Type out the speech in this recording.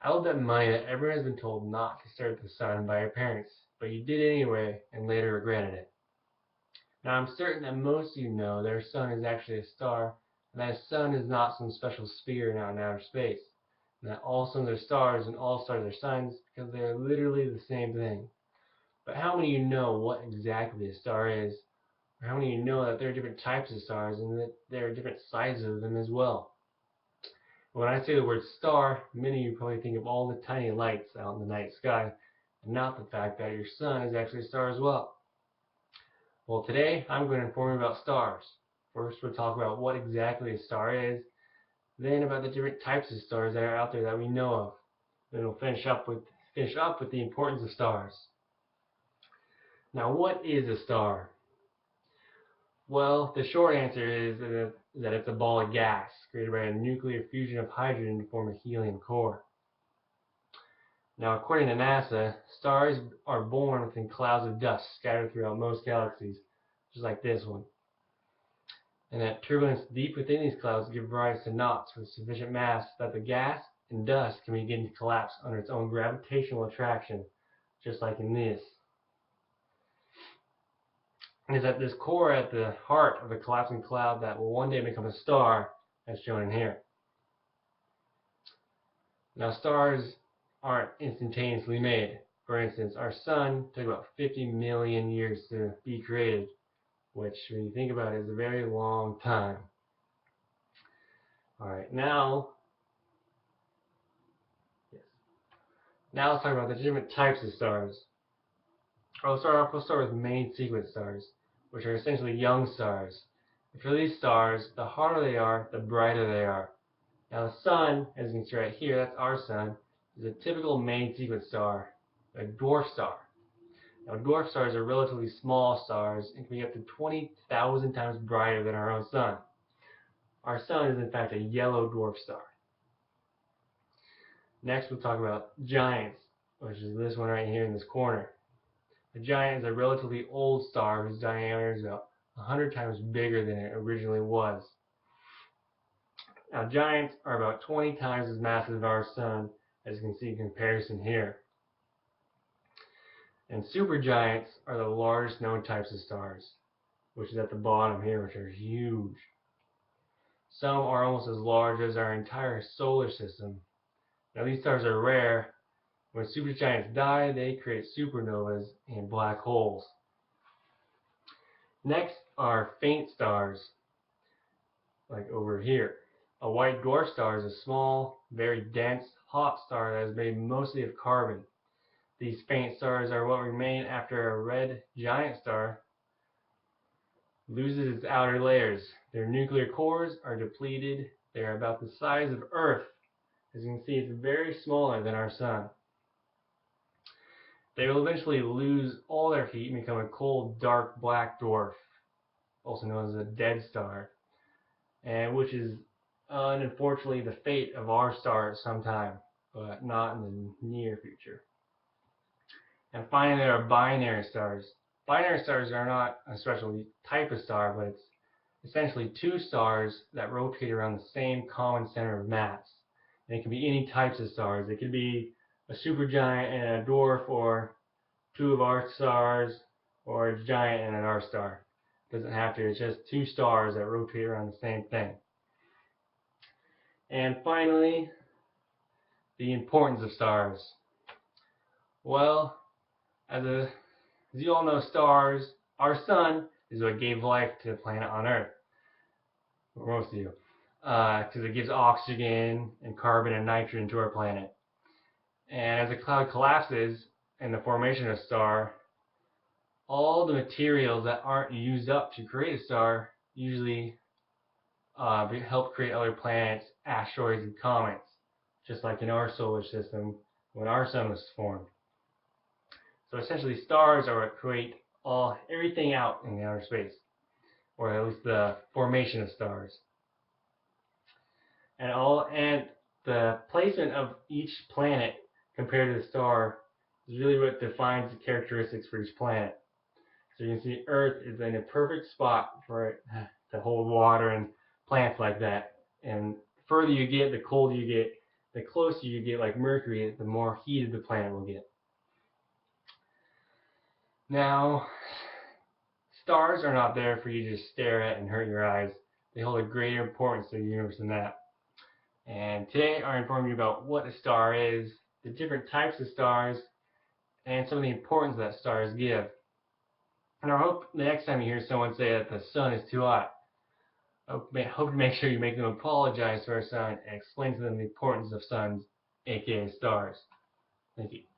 I will bet money that everyone has been told not to stare at the sun by your parents, but you did anyway and later regretted it. Now I'm certain that most of you know that our sun is actually a star, and that a sun is not some special sphere out in outer space, and that all suns are stars and all stars are suns because they are literally the same thing. But how many of you know what exactly a star is? Or how many of you know that there are different types of stars and that there are different sizes of them as well? When I say the word star, many of you probably think of all the tiny lights out in the night sky, and not the fact that your sun is actually a star as well. Well, today I'm going to inform you about stars. First, we'll talk about what exactly a star is, then about the different types of stars that are out there that we know of. Then we'll finish up with the importance of stars. Now, what is a star? Well, the short answer is that it's a ball of gas created by a nuclear fusion of hydrogen to form a helium core. Now, according to NASA, stars are born within clouds of dust scattered throughout most galaxies, just like this one. And that turbulence deep within these clouds gives rise to knots with sufficient mass that the gas and dust can begin to collapse under its own gravitational attraction, just like in this. And it's at this core at the heart of the collapsing cloud that will one day become a star, as shown in here. Now, stars aren't instantaneously made. For instance, our sun took about 50 million years to be created, which, when you think about it, is a very long time. Alright, now let's talk about the different types of stars. We'll start with main sequence stars, which are essentially young stars. And for these stars, the harder they are, the brighter they are. Now the sun, as you can see right here, that's our sun, is a typical main sequence star, a dwarf star. Now dwarf stars are relatively small stars and can be up to 20,000 times brighter than our own sun. Our sun is in fact a yellow dwarf star. Next we'll talk about giants, which is this one right here in this corner. A giant is a relatively old star whose diameter is about 100 times bigger than it originally was. Now giants are about 20 times as massive as our sun, as you can see in comparison here. And supergiants are the largest known types of stars, which is at the bottom here, which are huge. Some are almost as large as our entire solar system. Now these stars are rare. When supergiants die, they create supernovas and black holes. Next are faint stars, like over here. A white dwarf star is a small, very dense, hot star that is made mostly of carbon. These faint stars are what remain after a red giant star loses its outer layers. Their nuclear cores are depleted. They are about the size of Earth. As you can see, it's very smaller than our sun. They will eventually lose all their heat and become a cold, dark black dwarf, also known as a dead star, and which is unfortunately the fate of our star at some time, but not in the near future. And finally, there are binary stars. Binary stars are not a special type of star, but it's essentially two stars that rotate around the same common center of mass. And it can be any types of stars. It could be a supergiant and a dwarf, or two of our stars, or a giant and an R star. It doesn't have to. It's just two stars that rotate around the same thing. And finally, the importance of stars. Well, as you all know, stars, our sun is what gave life to the planet on Earth, or most of you, because it gives oxygen and carbon and nitrogen to our planet. And as a cloud collapses in the formation of a star, all the materials that aren't used up to create a star usually help create other planets, asteroids, and comets, just like in our solar system when our sun was formed. So essentially, stars are what create everything out in outer space, or at least the formation of stars. And the placement of each planet compared to the star is really what defines the characteristics for each planet. So you can see Earth is in a perfect spot for it to hold water and plants like that. And the further you get, the colder you get, The closer you get, like Mercury, the more heated the planet will get. Now, stars are not there for you to just stare at and hurt your eyes. They hold a greater importance to the universe than that. And today I inform you about what a star is, the different types of stars, and some of the importance that stars give. And I hope the next time you hear someone say that the sun is too hot, I hope to make sure you make them apologize to our sun and explain to them the importance of suns, aka stars. Thank you.